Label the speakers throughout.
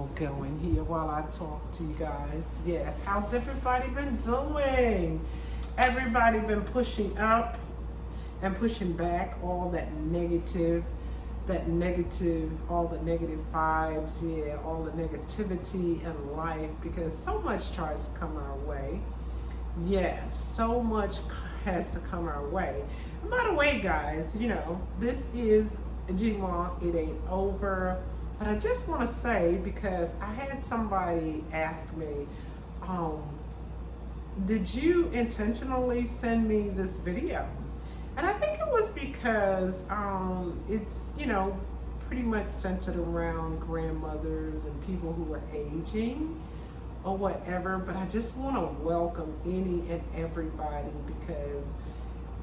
Speaker 1: video going here while I talk to you guys. Yes, how's everybody been doing? Everybody been pushing up and pushing back all that negative, all the negative vibes, yeah, all the negativity in life, because so much tries to come our way. Yes, so much has to come our way. And by the way, guys, this is G-Law, It Ain't Over. But I just want to say, because I had somebody ask me, did you intentionally send me this video? And I think it was because it's, pretty much centered around grandmothers and people who are aging or whatever. But I just want to welcome any and everybody, because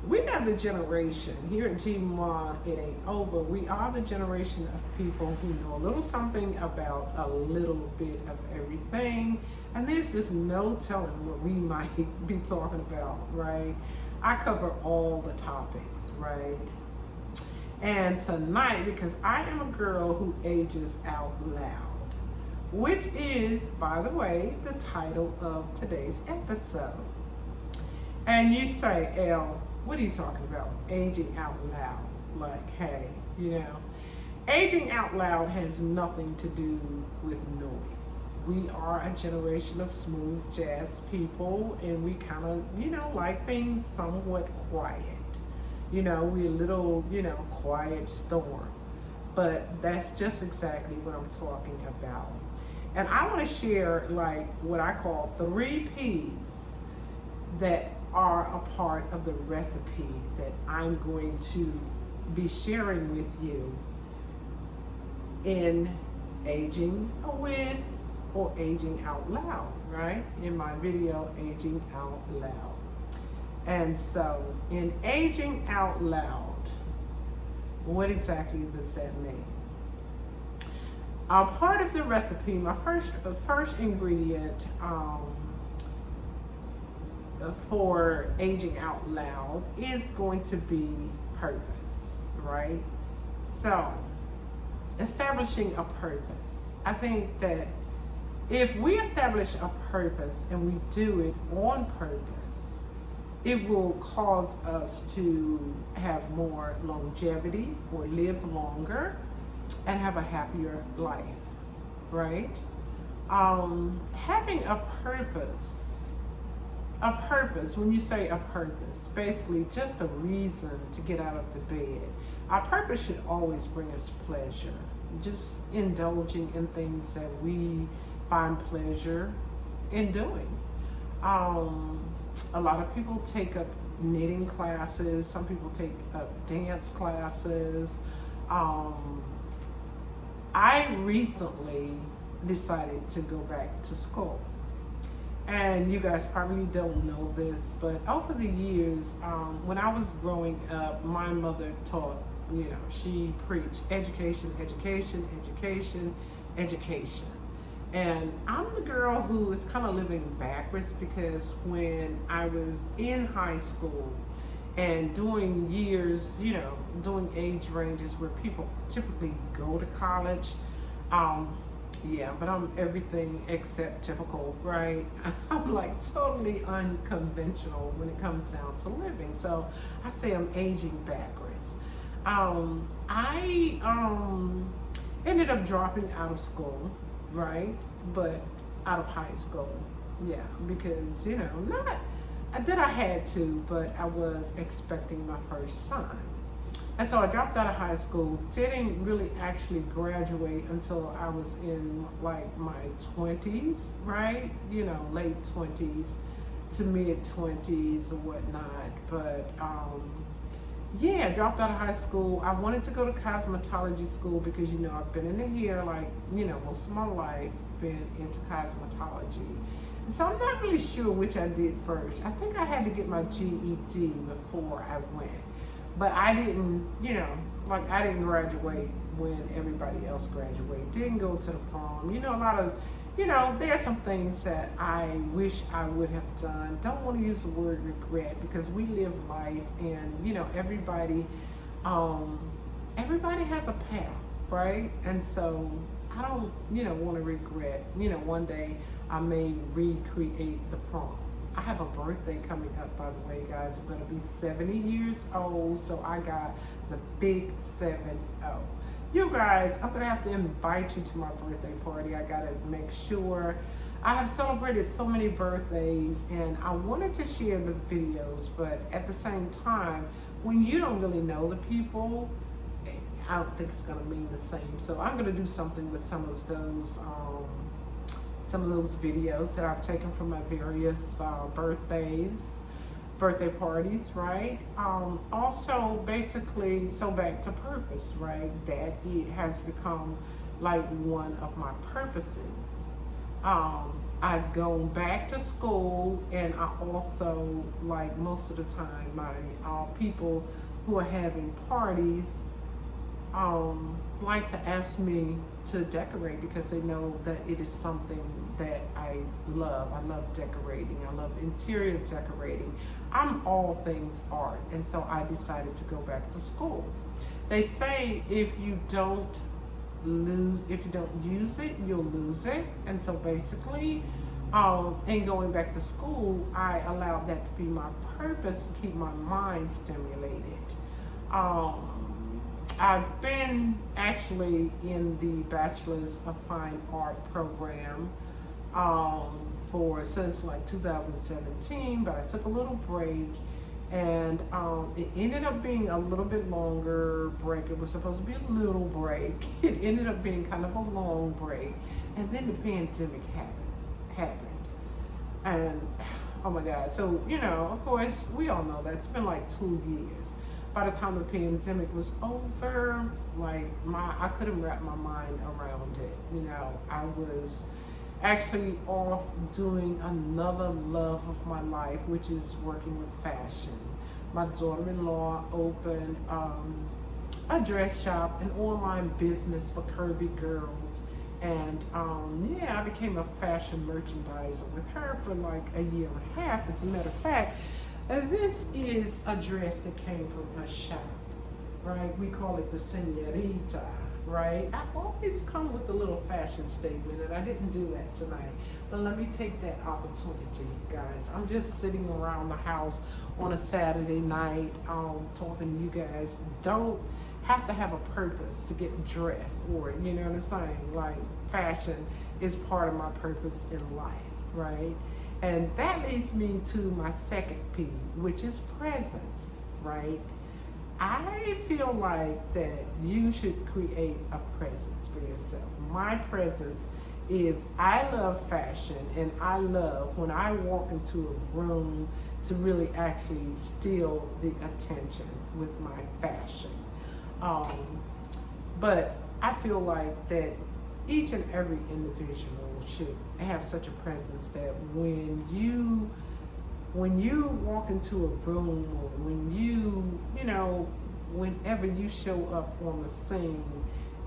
Speaker 1: we are the generation here at GMA, It Ain't Over. We are the generation of people who know a little something about a little bit of everything. And there's just no telling what we might be talking about, right? I cover all the topics, right? And tonight, because I am a girl who ages out loud, which is, by the way, the title of today's episode. And you say, Elle, what are you talking about? Aging out loud. Like, hey, aging out loud has nothing to do with noise. We are a generation of smooth jazz people, and we kind of, like things somewhat quiet. We're a little, quiet storm. But that's just exactly what I'm talking about. And I want to share, like, what I call 3 P's that are a part of the recipe that I'm going to be sharing with you in aging with or aging out loud, right? In my video, Aging Out Loud. And so, in aging out loud, what exactly does that mean? Part of the recipe, my first ingredient for aging out loud is going to be purpose, right? So, establishing a purpose. I think that if we establish a purpose and we do it on purpose, it will cause us to have more longevity or live longer and have a happier life, right? Having a purpose, when you say a purpose, basically just a reason to get out of the bed. Our purpose should always bring us pleasure, just indulging in things that we find pleasure in doing. A lot of people take up knitting classes, some people take up dance classes. I recently decided to go back to school. And you guys probably don't know this, but over the years, when I was growing up, my mother taught, she preached education, education, education, education. And I'm the girl who is kind of living backwards, because when I was in high school and doing years, doing age ranges where people typically go to college, but I'm everything except typical, right? I'm like totally unconventional when it comes down to living. So I say I'm aging backwards. I ended up dropping out of school, right? But out of high school, because, not that I had to, but I was expecting my first son. And so I dropped out of high school, didn't really actually graduate until I was in like my 20s, right? Late 20s to mid 20s or whatnot. But I dropped out of high school. I wanted to go to cosmetology school because, I've been in the hair most of my life, been into cosmetology. And so I'm not really sure which I did first. I think I had to get my GED before I went. But I didn't, I didn't graduate when everybody else graduated. Didn't go to the prom. A lot of, there are some things that I wish I would have done. Don't want to use the word regret, because we live life, and, everybody has a path, right? And so I don't, want to regret. One day I may recreate the prom. I have a birthday coming up, by the way, guys. I'm going to be 70 years old, so I got the big 7-0. You guys, I'm going to have to invite you to my birthday party. I got to make sure. I have celebrated so many birthdays, and I wanted to share the videos, but at the same time, when you don't really know the people, I don't think it's going to mean the same. So I'm going to do something with some of those videos that I've taken from my various birthday parties, right? Also, basically, so back to purpose, right? That it has become like one of my purposes. I've gone back to school, and I also, like most of the time, my people who are having parties like to ask me to decorate because they know that it is something that I love. I love decorating. I love interior decorating. I'm all things art, and so I decided to go back to school. They say if you don't use it, you'll lose it. And so basically, in going back to school, I allowed that to be my purpose, to keep my mind stimulated. I've been actually in the Bachelor's of Fine Art program since like 2017, but I took a little break, and it ended up being a little bit longer break. It was supposed to be a little break. It ended up being kind of a long break, and then the pandemic happened. And oh my God, so of course we all know that it's been like 2 years. By the time the pandemic was over, like I couldn't wrap my mind around it. I was actually off doing another love of my life, which is working with fashion. My daughter-in-law opened a dress shop, an online business for curvy girls. And I became a fashion merchandiser with her for like a year and a half. As a matter of fact, this is a dress that came from a shop, right? We call it the Senorita, right? I always come with a little fashion statement, and I didn't do that tonight. But let me take that opportunity, guys. I'm just sitting around the house on a Saturday night talking to you guys. Don't have to have a purpose to get dressed, or you know what I'm saying? Like, fashion is part of my purpose in life, right? And that leads me to my second P, which is presence, right? I feel like that you should create a presence for yourself. My presence is, I love fashion, and I love when I walk into a room to really actually steal the attention with my fashion. But I feel like that each and every individual should have such a presence that when you walk into a room, or whenever you show up on the scene,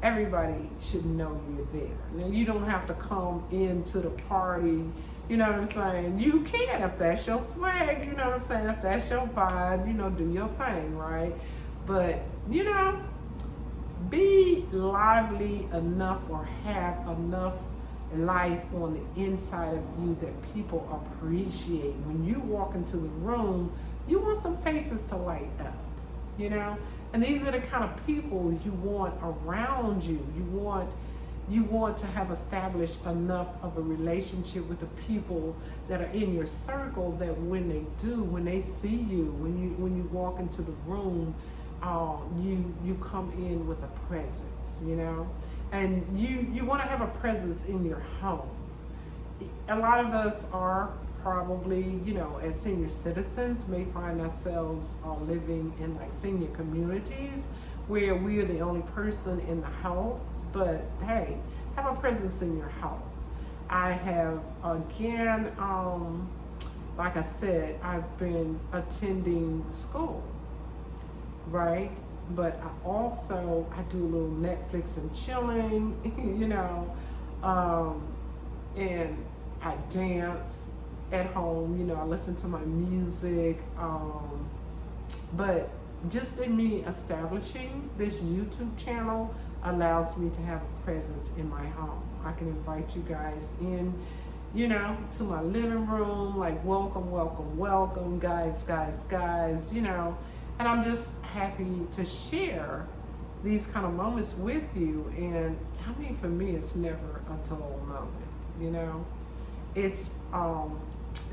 Speaker 1: everybody should know you're there. Now, you don't have to come into the party, you know what I'm saying? You can if that's your swag, you know what I'm saying? If that's your vibe, do your thing, right? But, be lively enough, or have enough life on the inside of you that people appreciate. When you walk into the room, you want some faces to light up, and these are the kind of people you want around you. You want to have established enough of a relationship with the people that are in your circle, that when they see you, when you walk into the room, you come in with a presence, and you want to have a presence in your home. A lot of us are probably, as senior citizens, may find ourselves living in like senior communities where we are the only person in the house. But hey, have a presence in your house. I have, again, like I said, I've been attending school, right? But I do a little Netflix and chilling, and I dance at home, I listen to my music, but just in me establishing this YouTube channel allows me to have a presence in my home. I can invite you guys in, you know, to my living room, like welcome, welcome, welcome, guys, you know, and I'm just happy to share these kind of moments with you. And I mean, for me, it's never a dull moment, you know. It's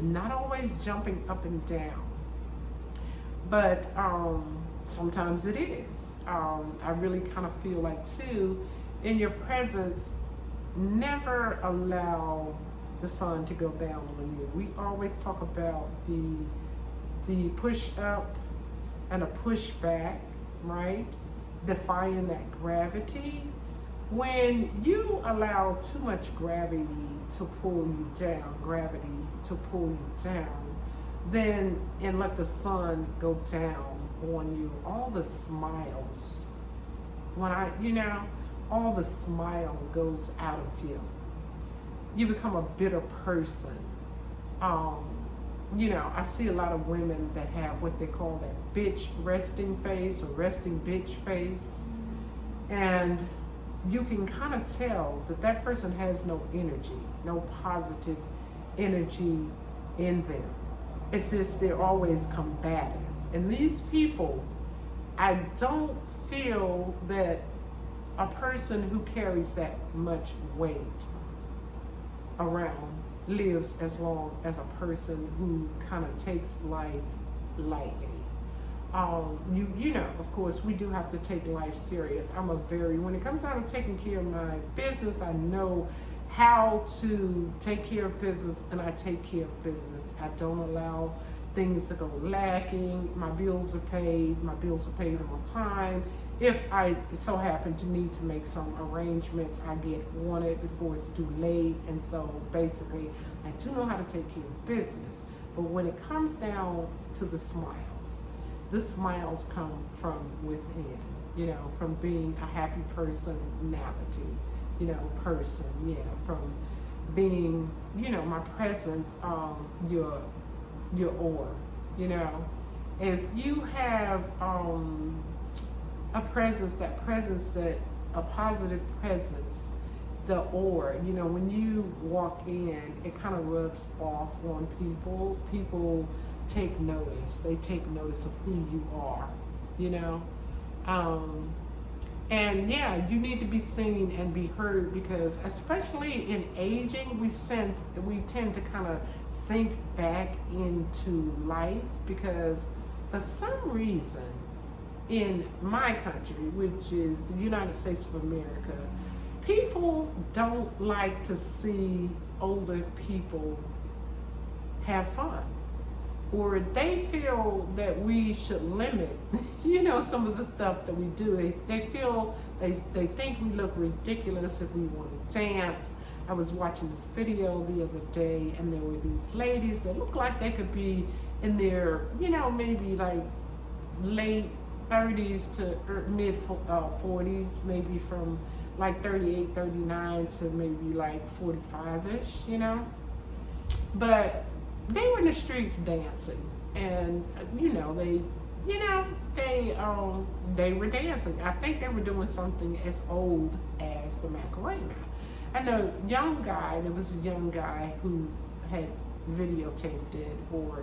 Speaker 1: not always jumping up and down, but sometimes it is. I really kind of feel like too, in your presence, never allow the sun to go down on you. We always talk about the push up and a push back, right? Defying that gravity. When you allow too much gravity to pull you down, then and let the sun go down on you, all the smiles, all the smile goes out of you. You become a bitter person. I see a lot of women that have what they call that bitch resting face or resting bitch face. And you can kind of tell that that person has no energy, no positive energy in them. It's just they're always combative. And these people, I don't feel that a person who carries that much weight around lives as long as a person who kind of takes life lightly. Of course, we do have to take life serious. When it comes down to taking care of my business, I know how to take care of business, and I take care of business. I don't allow things to go lacking. My bills are paid on time. If I so happen to need to make some arrangements, I get on it before it's too late. And so basically, I do know how to take care of business. But when it comes down to the smiles come from within, from being a happy personality, from being, my presence, your aura, If you have a positive presence, the aura, when you walk in, it kind of rubs off on people. People take notice. They take notice of who you are, And yeah, you need to be seen and be heard, because especially in aging, we tend to kind of sink back into life, because for some reason in my country, which is the United States of America, people don't like to see older people have fun. Or they feel that we should limit, some of the stuff that we do. They think we look ridiculous if we want to dance. I was watching this video the other day, and there were these ladies that looked like they could be in their, maybe like late 30s to mid 40s, maybe from like 38, 39 to maybe like 45-ish, But they were in the streets dancing, and they were dancing. I think they were doing something as old as the Macarena. And there was a young guy who had videotaped it, or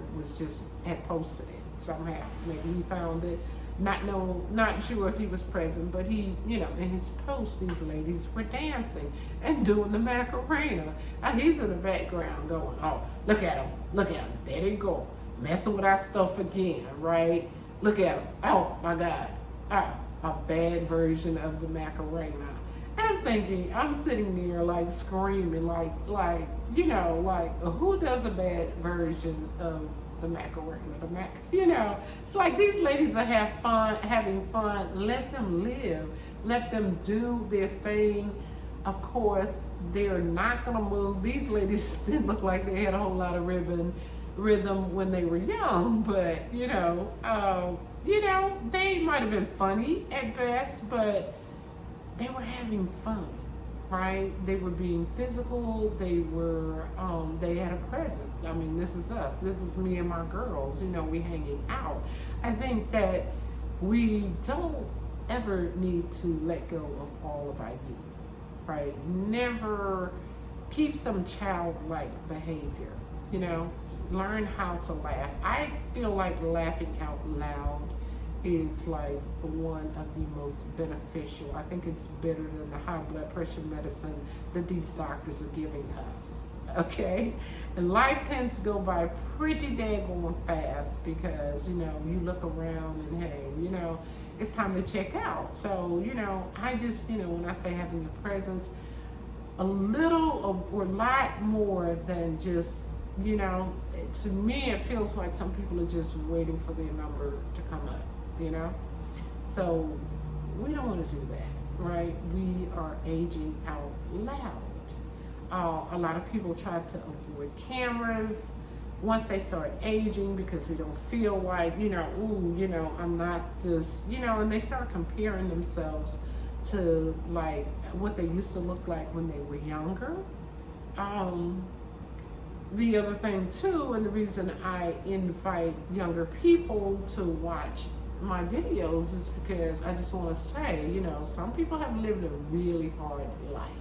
Speaker 1: had posted it somehow. Maybe he found it. Not sure if he was present, but he, in his post, these ladies were dancing and doing the Macarena. And he's in the background going, oh, look at him, there they go, messing with our stuff again, right? Look at him, oh my God, a bad version of the Macarena. And I'm sitting there like screaming, who does a bad version of the Macarena? It's like these ladies are having fun. Let them live. Let them do their thing. Of course, they're not gonna move. These ladies didn't look like they had a whole lot of rhythm when they were young, but they might have been funny at best, but they were having fun. Right? They were being physical. They had a presence. I mean, this is us. This is me and my girls. We hanging out. I think that we don't ever need to let go of all of our youth, right? Never keep some childlike behavior, you know, learn how to laugh. I feel like laughing out loud is like one of the most beneficial. I think it's better than the high blood pressure medicine that these doctors are giving us. Okay? And life tends to go by pretty daggone fast because, you know, you look around and hey, you know, it's time to check out. So, you know, I just, you know, when I say having a presence, a little or a lot more than just, you know, to me it feels like some people are just waiting for their number to come up, you know? So we don't want to do that, right? We are aging out loud. A lot of people try to avoid cameras once they start aging because they don't feel like, you know, ooh, you know, I'm not just, you know, and they start comparing themselves to like what they used to look like when they were younger. The other thing too, and the reason I invite younger people to watch my videos is because I just want to say, you know, some people have lived a really hard life.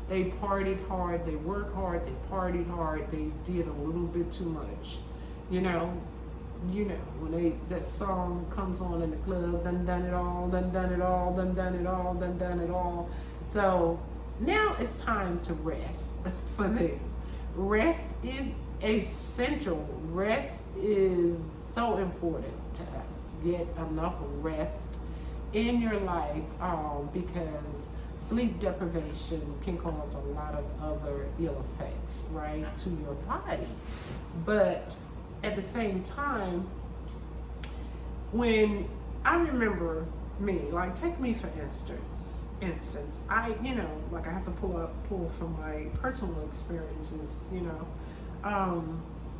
Speaker 1: They partied hard, they worked hard, they partied hard, they did a little bit too much. You know, when that song comes on in the club, done it all, done it all, done it all, done it all. So now it's time to rest for them. Rest is essential. Rest is so important to us. Get enough rest in your life because sleep deprivation can cause a lot of other ill effects, right, to your body. But at the same time, when I remember me, like take me for instance, I, you know, like I have to pull from my personal experiences, you know.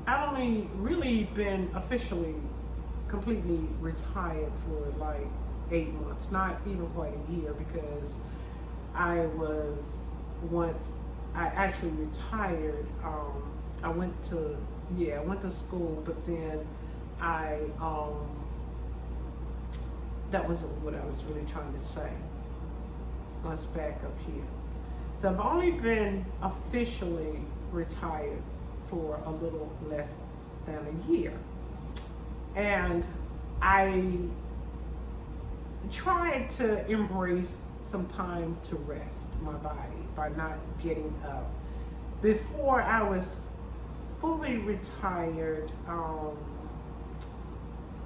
Speaker 1: I've only really been officially completely retired for like 8 months, not even quite a year, because I actually retired. I went to school, but then that wasn't what I was really trying to say. Let's back up here. So I've only been officially retired for a little less than a year. And I tried to embrace some time to rest my body by not getting up. Before I was fully retired,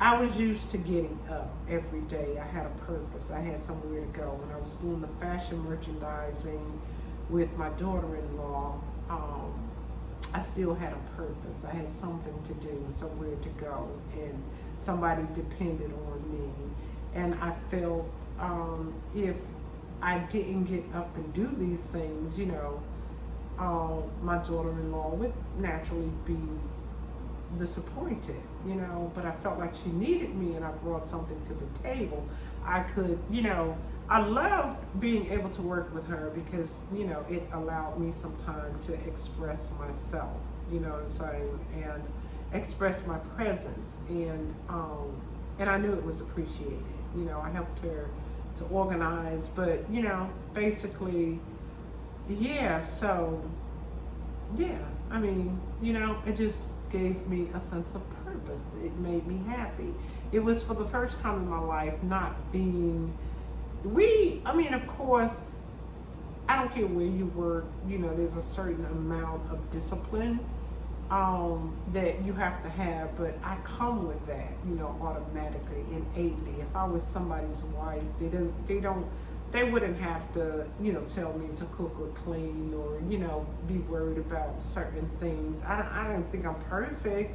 Speaker 1: I was used to getting up every day. I had a purpose. I had somewhere to go. When I was doing the fashion merchandising with my daughter-in-law, I still had a purpose. I had something to do and somewhere to go, and somebody depended on me. And I felt if I didn't get up and do these things, you know, my daughter-in-law would naturally be disappointed, you know, but I felt like she needed me and I brought something to the table. I could, you know, I loved being able to work with her because, you know, it allowed me some time to express myself, you know what I'm saying, and express my presence, and I knew it was appreciated. You know, I helped her to organize, but, you know, basically, yeah, so, yeah, I mean, you know, it just gave me a sense of purpose. It made me happy. It was for the first time in my life not being, I mean, of course, I don't care where you work, you know, there's a certain amount of discipline that you have to have, but I come with that, you know, automatically, innately. If I was somebody's wife, they wouldn't have to, you know, tell me to cook or clean or, you know, be worried about certain things. I don't think I'm perfect,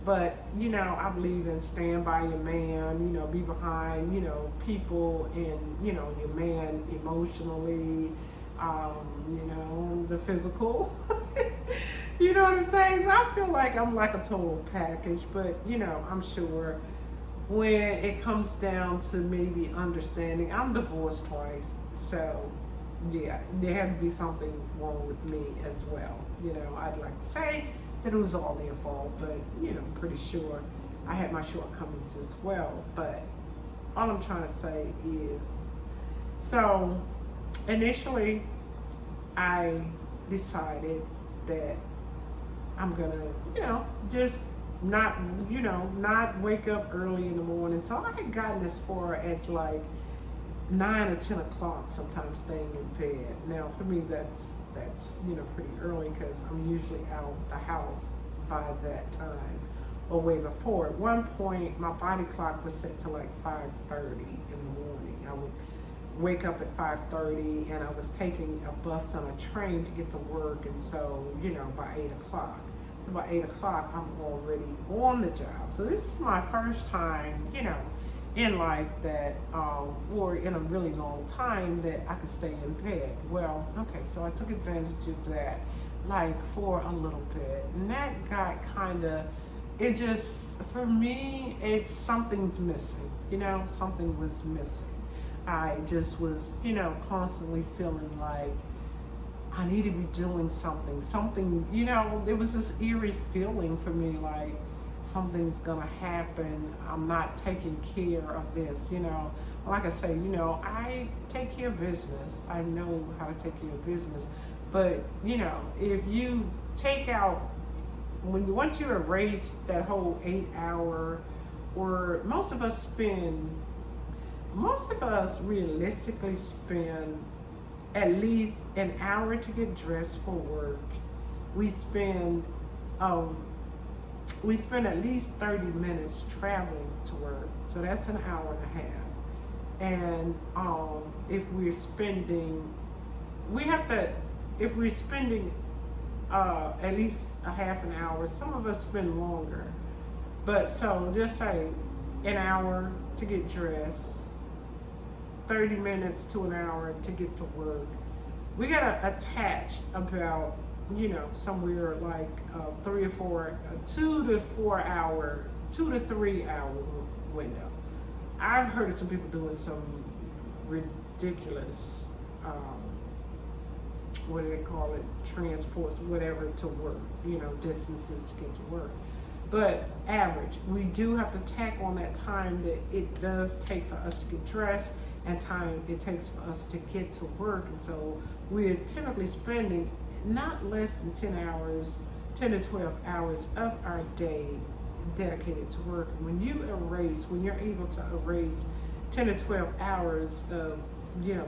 Speaker 1: but, you know, I believe in stand by your man, you know, be behind, you know, people and, you know, your man emotionally, you know, the physical. You know what I'm saying? So I feel like I'm like a total package, but, you know, I'm sure when it comes down to maybe understanding, I'm divorced twice, so yeah, there had to be something wrong with me as well. You know, I'd like to say that it was all their fault, but, you know, I'm pretty sure I had my shortcomings as well. But all I'm trying to say is, so initially I decided that I'm gonna, just not, not wake up early in the morning. So I had gotten as far as like 9 or 10 o'clock, sometimes staying in bed. Now for me, that's pretty early because I'm usually out the house by that time or way before. At one point, my body clock was set to like 5:30 in the morning. I would wake up at 5:30, and I was taking a bus and a train to get to work, and so by 8 o'clock. So by 8 o'clock, I'm already on the job. So this is my first time, in life that, or in a really long time that I could stay in bed. Well, okay, so I took advantage of that, like for a little bit, and that got it just, for me, something's missing, something was missing. I just was, constantly feeling like I need to be doing something, there was this eerie feeling for me like something's gonna happen. I'm not taking care of this, Like I say, I take care of business. I know how to take care of business. But, if you take out, once you erase that whole 8 hour, or most of us realistically spend at least an hour to get dressed for work. We spend at least 30 minutes traveling to work, so that's an hour and a half. And if we're spending at least a half an hour, some of us spend longer. But so just say an hour to get dressed, 30 minutes to an hour to get to work. We gotta attach about, somewhere like 3 or 4, 2 to 3 hour window. I've heard of some people doing some ridiculous, what do they call it, transports, whatever, to work, distances to get to work. But average, we do have to tack on that time that it does take for us to get dressed and time it takes for us to get to work. And so we're typically spending not less than 10 to 12 hours of our day dedicated to work. When you're able to erase 10 to 12 hours of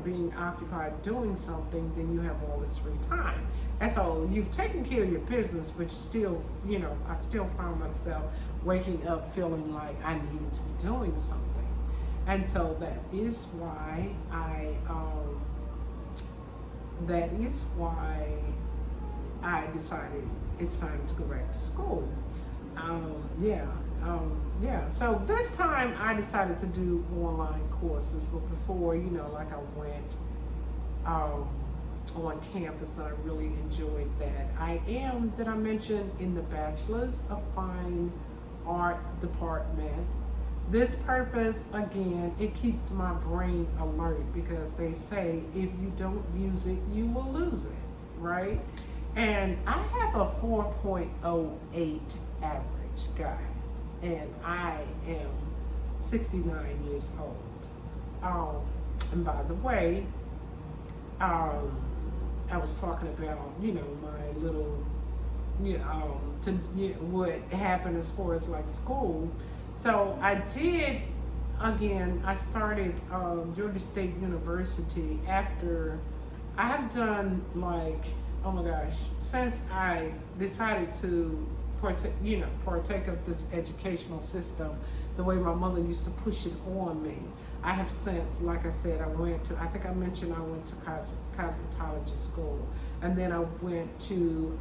Speaker 1: being occupied doing something, then you have all this free time. And so you've taken care of your business, but still, I still found myself waking up feeling like I needed to be doing something. And so that is why I decided it's time to go back to school. So this time I decided to do online courses, but before, like I went on campus, and I really enjoyed that. I mentioned, in the Bachelor's of Fine Art department. This purpose, again, it keeps my brain alert, because they say if you don't use it, you will lose it, right? And I have a 4.08 average, guys, and I am 69 years old. And by the way, I was talking about, my little, what happened as far as like school. So I started Georgia State University after I have done, like, oh my gosh, since I decided to partake of this educational system, the way my mother used to push it on me. I have since, like I said, I think I mentioned I went to cosmetology school, and then I went to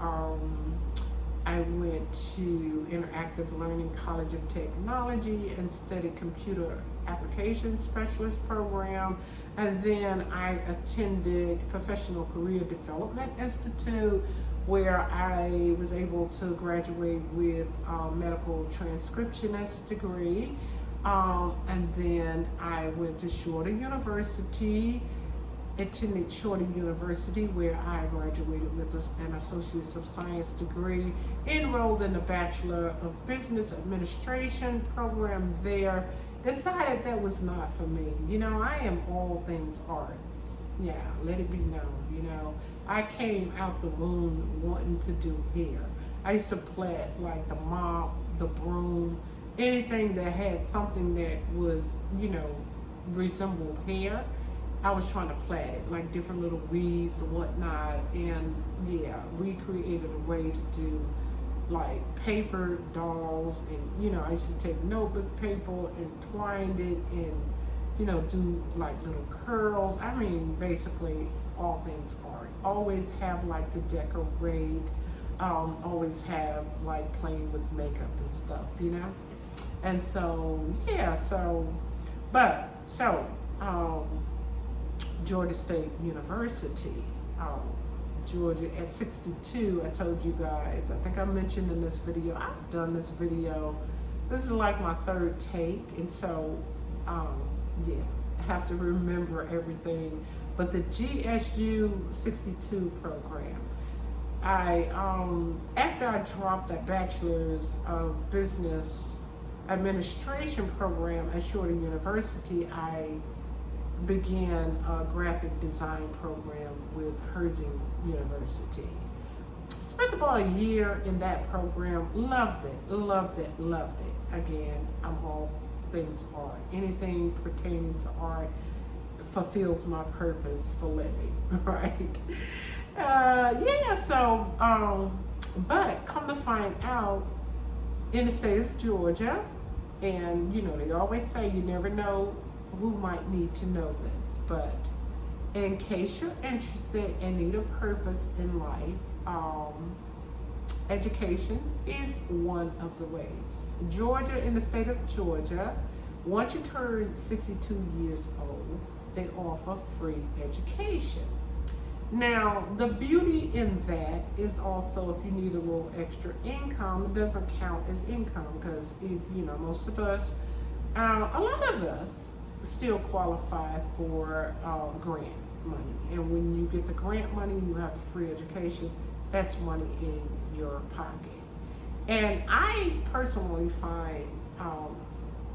Speaker 1: Interactive Learning College of Technology and studied computer applications specialist program, and then I attended Professional Career Development Institute, where I was able to graduate with a medical transcriptionist degree. And then I went to Shorter University attended Shorter University, where I graduated with an Associate of Science degree, enrolled in the Bachelor of Business Administration program there, decided that was not for me. You know, I am all things arts. Yeah, let it be known, you know. I came out the womb wanting to do hair. I used to plait like the mop, the broom, anything that had something that was, you know, resembled hair. I was trying to plait it, like different little weeds and whatnot. And yeah, we created a way to do like paper dolls. And, you know, I used to take notebook paper and twined it and, you know, do like little curls. I mean, basically all things art. Always have like to decorate. Always have like playing with makeup and stuff, you know? And so, yeah, Georgia State University, Georgia at 62, I told you guys, I think I mentioned in this video, I've done this video, this is like my third take, and so, yeah, I have to remember everything, but the GSU 62 program, after I dropped a Bachelor's of Business Administration program at Shorter University, I began a graphic design program with Herzing University. Spent about a year in that program, loved it. Again, I'm all things art. Anything pertaining to art fulfills my purpose for living, right? But come to find out, in the state of Georgia, and you know, they always say you never know who might need to know this, but in case you're interested and need a purpose in life, education is one of the ways. Georgia, in the state of Georgia, once you turn 62 years old, they offer free education. Now, the beauty in that is also if you need a little extra income, it doesn't count as income because, you know, most of us, a lot of us still qualify for grant money. And when you get the grant money, you have the free education, that's money in your pocket. And I personally find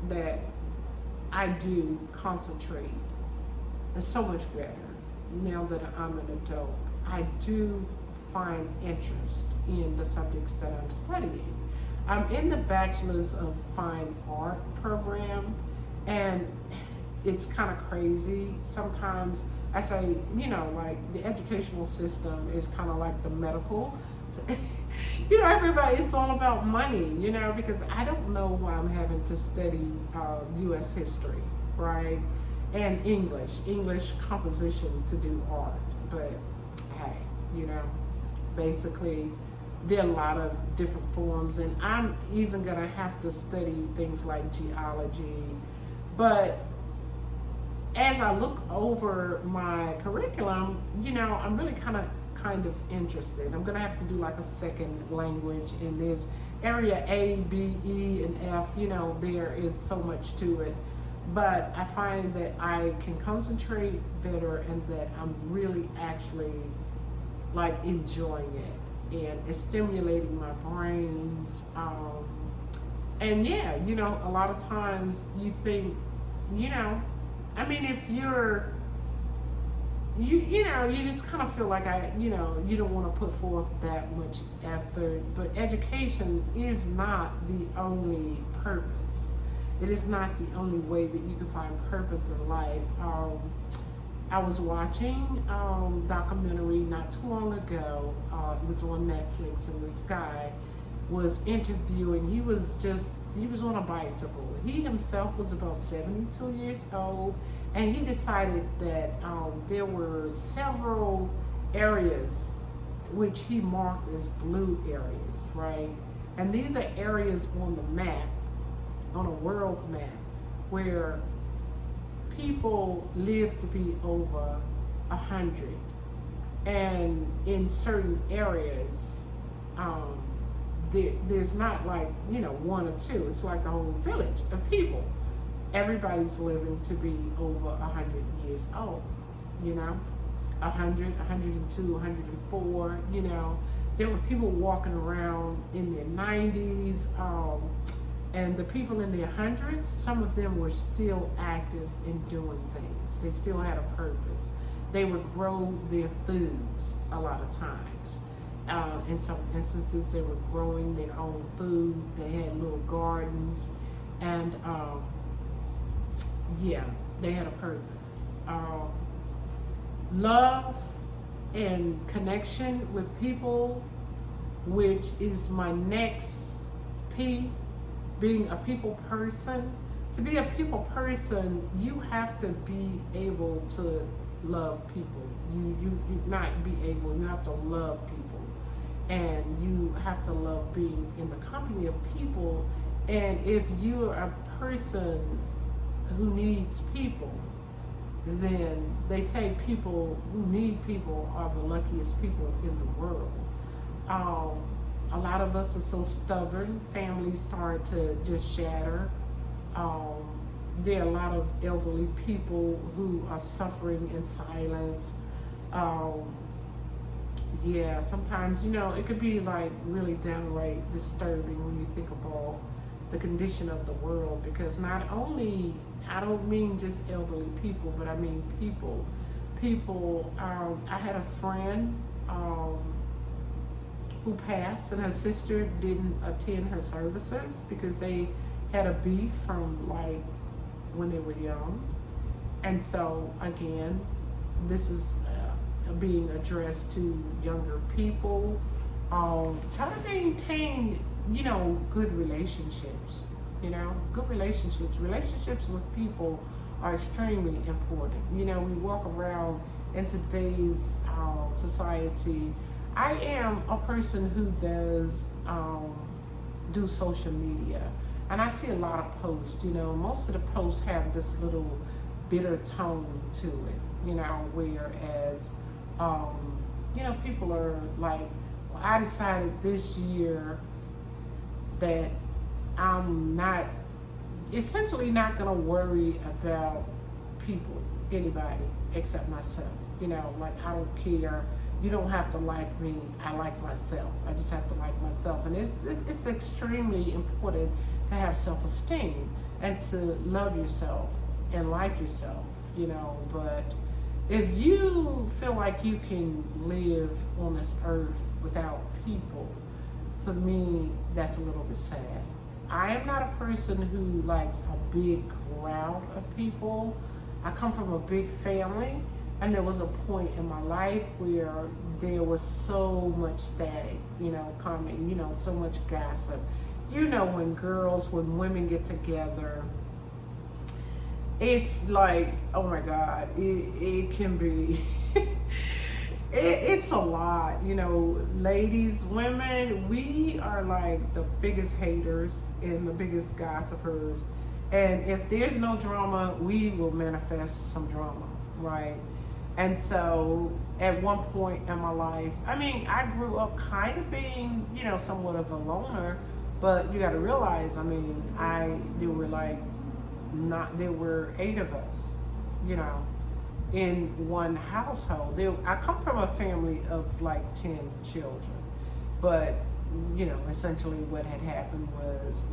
Speaker 1: that I do concentrate so much better now that I'm an adult. I do find interest in the subjects that I'm studying. I'm in the Bachelor's of Fine Art program, and it's kind of crazy. Sometimes I say, you know, like the educational system is kind of like the medical. You know, everybody, it's all about money, you know, because I don't know why I'm having to study U.S. history, right? And English composition to do art. But hey, you know, basically there are a lot of different forms, and I'm even gonna have to study things like geology. But as I look over my curriculum, you know, I'm really kind of interested. I'm gonna have to do like a second language, and there's area A, B, E, and F, you know, there is so much to it. But I find that I can concentrate better and that I'm really actually like enjoying it, and it's stimulating my brains. And yeah, you know, a lot of times you think, you know, I mean, if you're, you know, you just kind of feel like you know, you don't want to put forth that much effort, but education is not the only purpose. It is not the only way that you can find purpose in life. I was watching a documentary not too long ago. It was on Netflix, and this guy was interviewing. He was on a bicycle. He himself was about 72 years old, and he decided that there were several areas which he marked as blue areas, right? And these are areas on the map, on a world map, where people live to be over 100, and in certain areas there's not like, you know, one or two, it's like the whole village of people. Everybody's living to be over 100 years old, you know. 100, 102, 104, you know. There were people walking around in their 90s, and the people in their hundreds, some of them were still active in doing things. They still had a purpose. They would grow their foods a lot of times. In some instances, they were growing their own food. They had little gardens, and yeah, they had a purpose. Love and connection with people, which is my next P, being a people person. To be a people person, you have to be able to love people. You not be able, you have to love people. And you have to love being in the company of people. And if you're a person who needs people, then they say people who need people are the luckiest people in the world. A lot of us are so stubborn. Families start to just shatter. There are a lot of elderly people who are suffering in silence. Yeah, sometimes, you know, it could be like really downright disturbing when you think about the condition of the world, because not only, I don't mean just elderly people, but I mean people. I had a friend who passed, and her sister didn't attend her services because they had a beef from like when they were young. And so again, this is being addressed to younger people. Try to maintain, you know, good relationships. You know, good relationships. Relationships with people are extremely important. You know, we walk around in today's society. I am a person who does do social media, and I see a lot of posts. You know, most of the posts have this little bitter tone to it. You know, whereas you know, people are like, well, I decided this year that I'm not, essentially not gonna worry about people, anybody, except myself. You know, like, I don't care. You don't have to like me. I like myself. I just have to like myself. And it's extremely important to have self-esteem and to love yourself and like yourself, you know. But if you feel like you can live on this earth without people, for me, that's a little bit sad. I am not a person who likes a big crowd of people. I come from a big family, and there was a point in my life where there was so much static, you know, coming, you know, so much gossip. You know, when women get together, it's like, oh my God, it can be, it's a lot, you know. Ladies, women, we are like the biggest haters and the biggest gossipers. And if there's no drama, we will manifest some drama, right? And so at one point in my life, I mean, I grew up kind of being, you know, somewhat of a loner, but you got to realize, I mean, there were 8 of us, you know, in one household. I come from a family of like 10 children, but, you know, essentially what had happened was,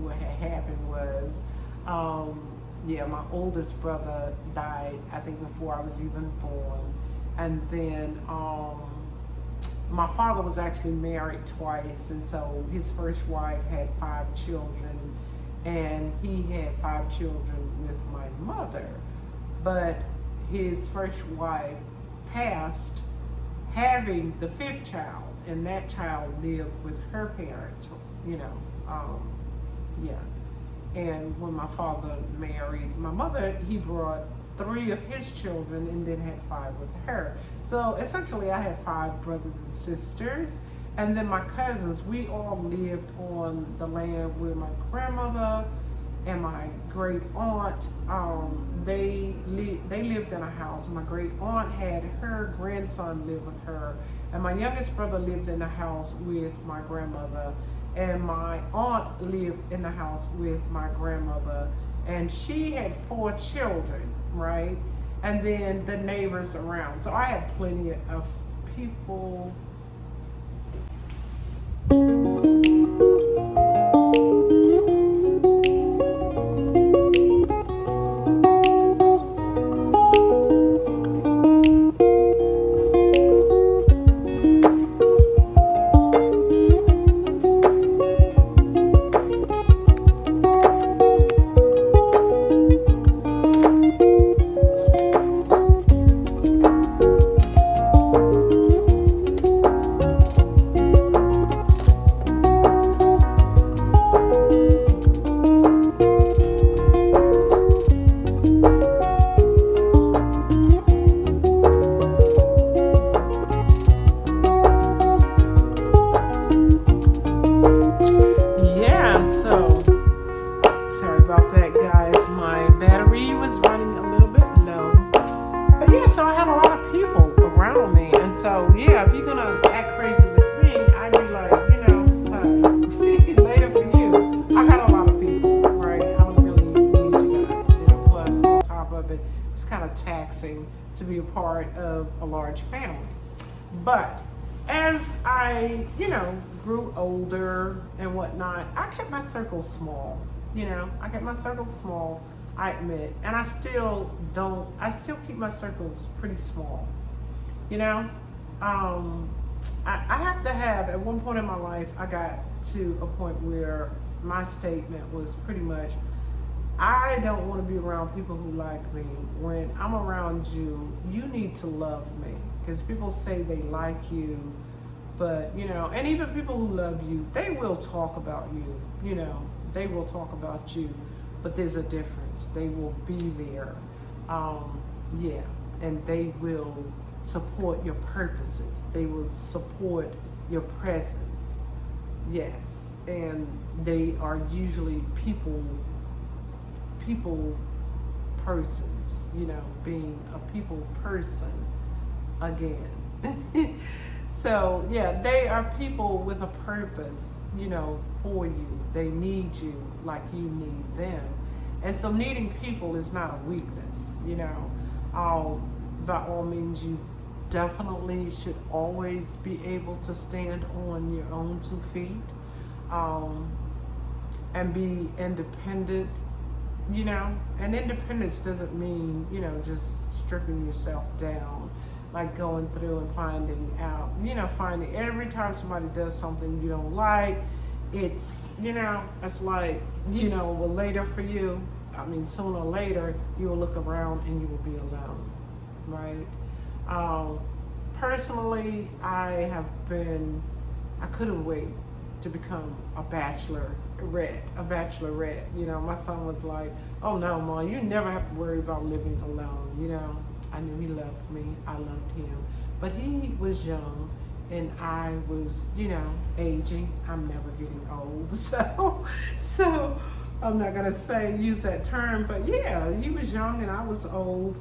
Speaker 1: yeah, my oldest brother died, I think, before I was even born. And then my father was actually married twice, and so his first wife had 5 children, and he had 5 children with my mother. But his first wife passed having the 5th child, and that child lived with her parents, you know, yeah. And when my father married my mother, he brought 3 of his children and then had 5 with her. So essentially I had 5 brothers and sisters. And then my cousins, we all lived on the land where my grandmother and my great aunt, they lived in a house. My great aunt had her grandson live with her. And my youngest brother lived in the house with my grandmother. And my aunt lived in the house with my grandmother, and she had 4 children, right? and then the neighbors around. So I had plenty of people. Yeah, so sorry about that, guys. My battery was running a little bit low. But yeah, so I had a lot of people around me. And so, yeah, if you're going to act crazy with me, I'd be like, later for you. I got a lot of people, right? I don't really need you guys. Plus, on top of it, it's kind of taxing to be a part of a large family. But as I, grew older and whatnot, I kept my circle small. I kept my circle small, I admit. And I still keep my circles pretty small. I have to have, at one point in my life, I got to a point where my statement was pretty much, I don't want to be around people who like me. When I'm around you, you need to love me. Because people say they like you, but, and even people who love you, they will talk about you, they will talk about you, but there's a difference. They will be there, and they will support your purposes. They will support your presence, yes, and they are usually people persons, being a people person again. So yeah, they are people with a purpose, for you. They need you like you need them. And so needing people is not a weakness, by all means, you definitely should always be able to stand on your own 2 feet, and be independent, and independence doesn't mean, just stripping yourself down, like going through and finding out, finding every time somebody does something you don't like, it's, it's like, well, later for you, sooner or later, you will look around and you will be alone, right? Personally, I couldn't wait to become a bachelorette. My son was like, oh no, Mom, you never have to worry about living alone, I knew he loved me, I loved him, but he was young, and I was, aging. I'm never getting old, so I'm not gonna use that term, but yeah, he was young and I was old,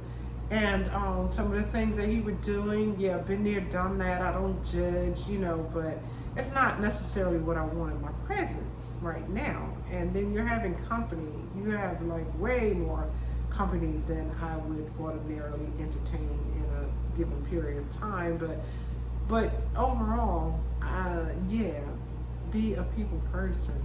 Speaker 1: and some of the things that he was doing, yeah, been there, done that. I don't judge, but it's not necessarily what I want in my presence right now. And then you're having company. You have like way more company than I would ordinarily entertain in a given period of time. But overall, be a people person.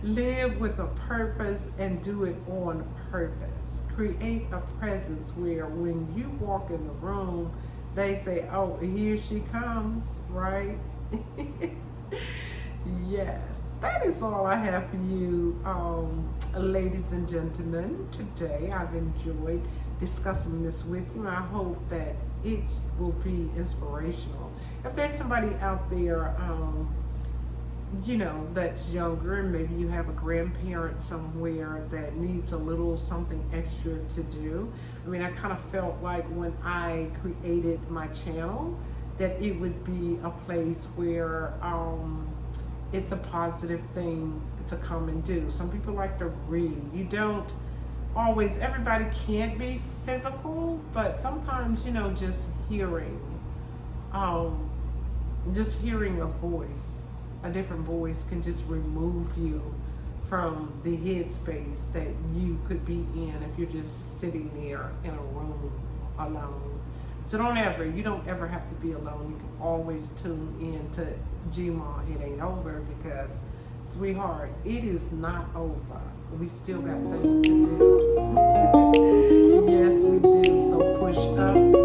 Speaker 1: Live with a purpose and do it on purpose. Create a presence where when you walk in the room, they say, oh, here she comes, right? Yes, that is all I have for you, ladies and gentlemen. Today, I've enjoyed discussing this with you. I hope that it will be inspirational. If there's somebody out there, that's younger, and maybe you have a grandparent somewhere that needs a little something extra to do. I kind of felt like when I created my channel that it would be a place where it's a positive thing to come and do. Some people like to read. You don't always, everybody can't be physical, but sometimes, just hearing a voice, a different voice can just remove you from the headspace that you could be in if you're just sitting there in a room alone. So you don't ever have to be alone. You can always tune in to Gma It Ain't Over, because, sweetheart, it is not over. We still got things to do. Yes, we do. So push up.